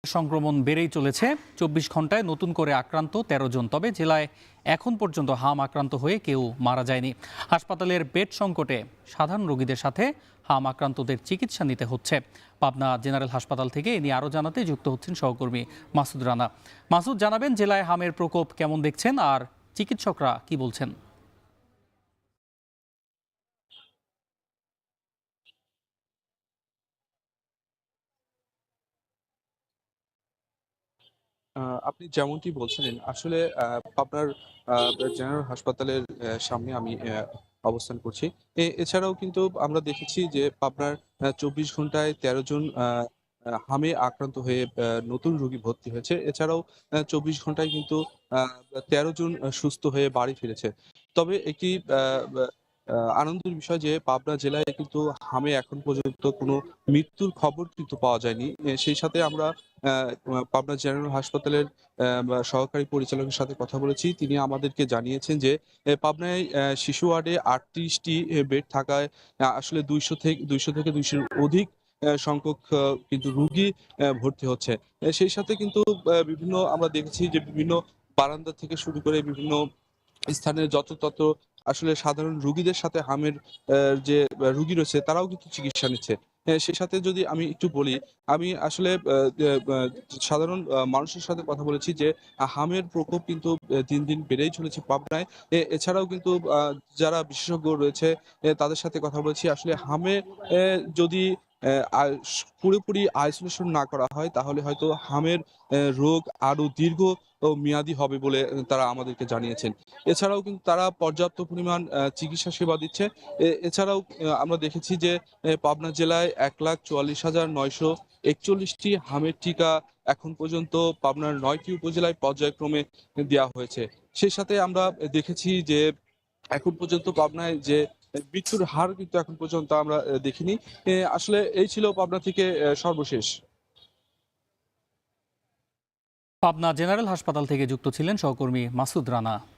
সংক্রমণ বেড়েই চলেছে। ২৪ ঘন্টায় নতুন করে আক্রান্ত ১৩ জন। তবে জেলায় এখন পর্যন্ত হাম আক্রান্ত হয়ে কেউ মারা যায়নি। হাসপাতালের বেড সংকটে সাধারণ রোগীদের সাথে হাম আক্রান্তদের চিকিৎসা নিতে হচ্ছে। পাবনা জেনারেল হাসপাতাল থেকে এ নিয়ে আরও জানাতে যুক্ত হচ্ছেন সহকর্মী মাসুদ রানা। মাসুদ, জানাবেন জেলায় হামের প্রকোপ কেমন দেখছেন আর চিকিৎসকরা কি বলছেন? আ আপনি যেমনটি বলছিলেন আসলে পাবনার আ জেনারেল হাসপাতালের সামনে আমি অবস্থান করছি। এছাড়াও কিন্তু আমরা দেখেছি যে পাবনার ২৪ ঘন্টায় ১৩ জন হামে আক্রান্ত হয়ে নতুন রোগী ভর্তি হয়েছে। এছাড়াও ২৪ ঘন্টায় কিন্তু আ ১৩ জন সুস্থ হয়ে বাড়ি ফিরেছে। তবে একটি আ বা আ আনন্দের বিষয় যে পাবনা জেলায় কিন্তু হামে এখন পর্যন্ত কোনো মৃত্যুর খবর কিন্তু পাওয়া যায়নি। সেই সাথে আমরা আ পাবনা জেনারেল হাসপাতালের সহকারী পরিচালকের সাথে কথা বলেছি। তিনি আমাদেরকে জানিয়েছেন যে পাবনায় শিশু ওয়ার্ডে ৩৮ টি বেড থাকায় আসলে ২০০ থেকে ২০০ র অধিক সংখ্যক কিন্তু রুগী ভর্তি হচ্ছে। সেই সাথে কিন্তু বিভিন্ন আমরা দেখেছি যে বিভিন্ন বারান্দা থেকে শুরু করে বিভিন্ন স্থানের যত্রতত্র আসলে সাধারণ রোগীদের সাথে হামের যে রুগী রয়েছে তারাও কিন্তু চিকিৎসা নিচ্ছে। সে সাথে যদি আমি একটু বলি, আমি আসলে সাধারণ মানুষের সাথে কথা বলেছি যে হামের প্রকোপ কিন্তু দিন, দিন বেড়েই চলেছে পাবনায়। এছাড়াও কিন্তু যারা বিশেষজ্ঞ রয়েছে তাদের সাথে কথা বলেছি। আসলে হামে এ যদি অ্যা আ পুরোপুরি আইসোলেশন না করা হয় তাহলে হয়তো হামের রোগ আরো দীর্ঘ মেয়াদী হবে বলে তারা আমাদেরকে জানিয়েছেন। এছাড়াও কিন্তু তারা পর্যাপ্ত পরিমাণ চিকিৎসা সেবা দিচ্ছে। এছাড়াও আমরা দেখেছি যে পাবনা জেলায় ১,৪৪,৯৪১ টি হামের টিকা এখন পর্যন্ত পাবনার ৯ টি উপজেলায় পর্যায়ক্রমে দেয়া হয়েছে। সেই সাথে আমরা দেখেছি যে এখন পর্যন্ত পাবনায় যে মৃত্যুর হার কিন্তু এখন পর্যন্ত আমরা দেখিনি। আসলে এই ছিল পাবনা থেকে সর্বশেষ। পাবনা জেনারেল হাসপাতাল থেকে যুক্ত ছিলেন সহকর্মী মাসুদ রানা।